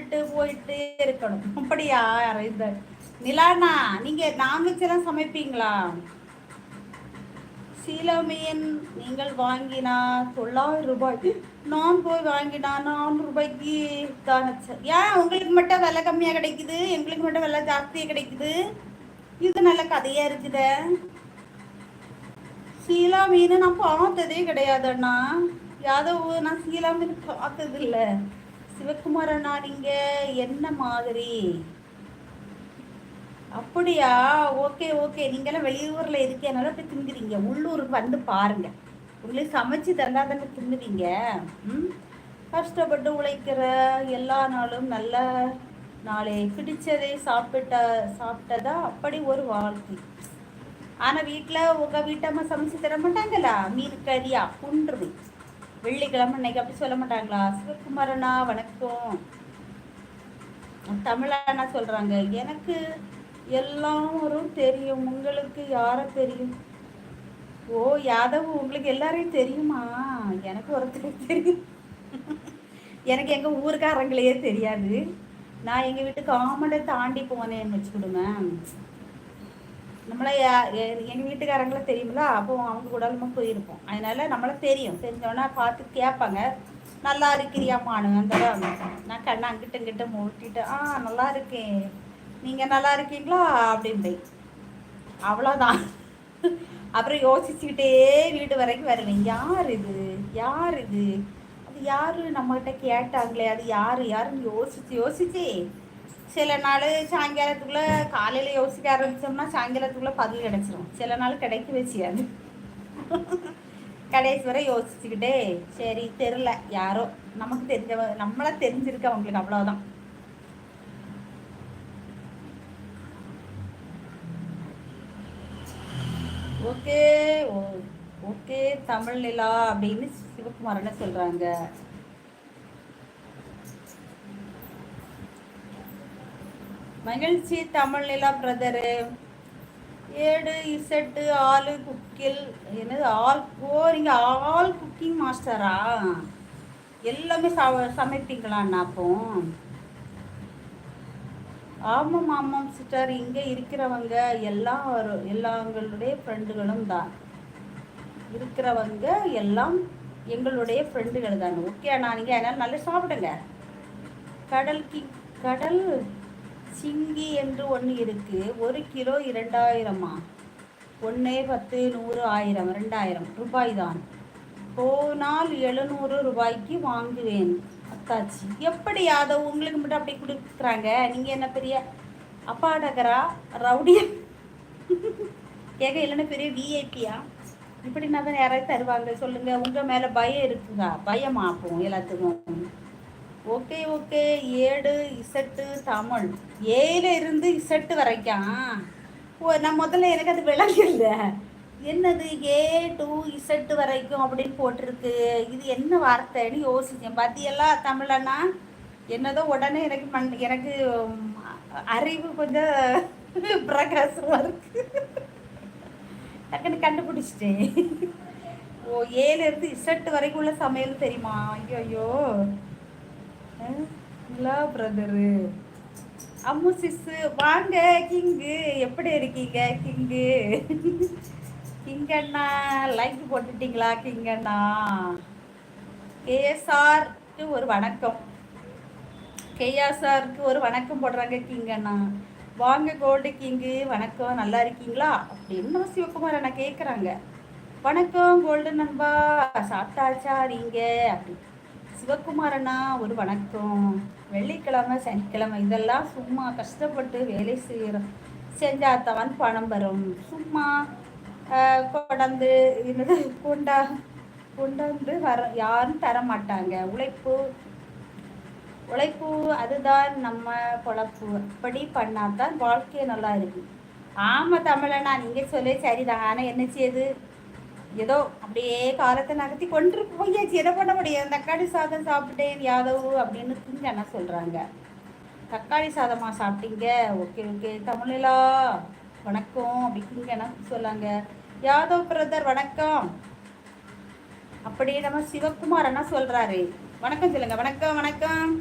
சாப்பிட்டுட்டு போயிட்டே இருக்கணும். அப்படியா இந்த நிலானா நீங்கள் நான்வெஜ் எல்லாம் சமைப்பீங்களா? சீலமீன் நீங்கள் வாங்கினா 900 ரூபாய், நான் போய் வாங்கினா 400 ரூபாய்க்கு தானே. ஏன் உங்களுக்கு மட்டும் விலை கம்மியாக கிடைக்குது, எங்களுக்கு மட்டும் விலை ஜாஸ்தியாக கிடைக்குது? இது நல்ல கதையாக இருக்குது. சீலா மீன் நான் பார்த்ததே கிடையாதுண்ணா. யாதவ் நான் சீலா மீன் பார்த்தது இல்லை. சிவகுமார் அண்ணா நீங்கள் என்ன மாதிரி? அப்படியா? Okay okay. நீங்களாம் வெளியூரில் இருக்கனால போய் திங்குறீங்க. உள்ளூருக்கு வந்து பாருங்கள். உங்களுக்கு சமைச்சு தந்தா தானே திங்குவீங்க. கஷ்டப்பட்டு உழைக்கிற எல்லா நாளும் நல்ல நாளே பிடிச்சதை சாப்பிட்டதா அப்படி ஒரு வாழ்க்கை. ஆனால் வீட்டில் உங்கள் வீட்டம்மா சமைச்சு தர மாட்டாங்களா? மீன் கறியா குன்றுது வெள்ளிக்கிழமை இன்னைக்கு அப்படி சொல்ல மாட்டாங்களா? சிவகுமார் அண்ணா வணக்கம். தமிழண்ணா சொல்கிறாங்க, எனக்கு எல்லாரும் தெரியும், உங்களுக்கு யாரை தெரியும்? ஓ யாதவ், உங்களுக்கு எல்லாரையும் தெரியுமா? எனக்கு ஒருத்தர் தெரியும். எனக்கு எங்கள் ஊருக்காரங்களையே தெரியாது. நான் எங்கள் வீட்டுக்கு ஆமடை தாண்டி போனேன்னு வச்சுக்கிடுங்க. நம்மளை எங்கள் வீட்டுக்காரங்கள தெரியுங்களா? அப்போ அவங்க கூடமா போயிருப்போம். அதனால நம்மளை தெரிஞ்சோன்னா பார்த்து கேட்பாங்க, நல்லா இருக்கிறியாமானு. அந்த நான் கண்ணை அங்கிட்ட இங்கிட்ட மூட்டிட்டு நல்லா இருக்கேன், நீங்கள் நல்லா இருக்கீங்களா அப்படின்ட்டு அவ்வளோதான். அப்புறம் யோசிச்சுக்கிட்டே வீடு வரைக்கும் வருவேன். யார் இது, யார் இது, அது யார், நம்மகிட்ட கேட்டாங்களே அது யாருன்னு யோசிச்சு சில நாள் சாயங்காலத்துக்குள்ளே, காலையில் யோசிக்க ஆரம்பித்தோம்னா சாயங்காலத்துக்குள்ளே பதில் கிடச்சிரும். சில நாள் கிடைக்க வச்சியாது. கடைசி வரை யோசிச்சுக்கிட்டே சரி தெரில, யாரோ நமக்கு தெரிஞ்சவங்க, நம்மளை தெரிஞ்சிருக்கு அவங்களுக்கு, அவ்வளோதான். ஓகே ஓகே தமிழ் நிலா அப்படின்னு சிவகுமாரனை சொல்கிறாங்க. மகிழ்ச்சி தமிழ் நிலா பிரதரு. 7 இசட்டு ஆளு குக்கில் என்னது ஆல் போறீங்க? ஆல் குக்கிங் மாஸ்டரா? எல்லாமே சமைப்பீங்களாண்ணா? அப்போ ஆமாம் ஆமாம் சிஸ்டர், இங்கே இருக்கிறவங்க எல்லாங்களுடைய ஃப்ரெண்டுகளும் தான். இருக்கிறவங்க எல்லாம் எங்களுடைய ஃப்ரெண்டுகள் தான். ஓகே அண்ணா, நீங்கள் அதனால் நல்லா சாப்பிடுங்க. கடல் சிங்கி என்று ஒன்று இருக்குது. 1 கிலோ 2000மா? 1 10 100 1000 2000 ரூபாய் தான். போனால் 700 ரூபாய்க்கு வாங்குவேன் அத்தாச்சி. எப்படி யாதவ் உங்களுக்கு மட்டும் அப்படி கொடுக்குறாங்க? நீங்கள் என்ன பெரிய அப்பாடகரா, ரவுடியா கேட்க, இல்லைன்னா பெரிய விஐபியா? இப்படின்னா தான் யாராவது தருவாங்க சொல்லுங்கள். உங்கள் மேலே பயம் இருக்குதா? பயமாப்போம் எல்லாத்துக்கும். Okay okay. 7 இசட்டு தமிழ், 7 இருந்து இசட்டு வரைக்கும். நான் முதல்ல எனக்கு அது விளங்கல, என்னது A to Z வரைக்கும் அப்படின்னு போட்டிருக்கு, இது என்ன வார்த்தைன்னு யோசிச்சேன். பத்தியெல்லாம் தமிழனா என்னதோ உடனே எனக்கு அறிவு கொஞ்சம் பிரகாசமாக இருக்கு. டக்குன்னு கண்டுபிடிச்சிட்டேன். ஓ 7 இருந்து Z வரைக்கும் உள்ள சமையல் தெரியுமா? ஐயோ நல்லா பிரதரு. அம்மு சிஸ்ஸு வாங்க. கிங்கு எப்படி இருக்கீங்க? கிங்கண்ணா லைக் போட்டுட்டீங்களா? கிங்கண்ணா கேஎஸ்ஆருக்கு ஒரு வணக்கம். கேஎஸ்ஆருக்கு ஒரு வணக்கம் போடுறாங்க கிங்கண்ணா. வாங்க கோல்டு கிங்கு, வணக்கம், நல்லா இருக்கீங்களா அப்படின்னு நம்ம சிவகுமார் அண்ணா கேட்குறாங்க. வணக்கம் கோல்டு நண்பா, சாப்பிட்டாச்சா நீங்கள் அப்படி. சிவகுமார் அண்ணா ஒரு வணக்கம். வெள்ளிக்கிழமை சனிக்கிழமை இதெல்லாம் சும்மா கஷ்டப்பட்டு வேலை செஞ்சாதான் பணம் வரும். சும்மா கொண்டாந்து கொண்டாந்து யாரும் தர மாட்டாங்க. உழைப்பு அதுதான் நம்ம பொழப்பு. அப்படி பண்ணாதான் வாழ்க்கை நல்லா இருக்கு. ஆமாம் தமிழண்ணா, நீங்கள் சொல்லி சரிதான். ஆனால் என்ன செய்யுது, ஏதோ அப்படியே காலத்தை நகர்த்தி கொண்டு போயாச்சு, என்ன பண்ண முடியும். தக்காளி சாதம் சாப்பிட்டேன் யாதவ் அப்படின்னு திங்கண்ணா சொல்கிறாங்க. தக்காளி சாதமாக சாப்பிட்டீங்க? Okay okay. தமிழா வணக்கம் அப்படி திங்கண்ணா சொல்லாங்க. யாதவ் பிரதர் வணக்கம். அப்படியே நம்ம சிவகுமார் அண்ணா சொல்கிறாரு. வணக்கம் சொல்லுங்க. வணக்கம் வணக்கம்.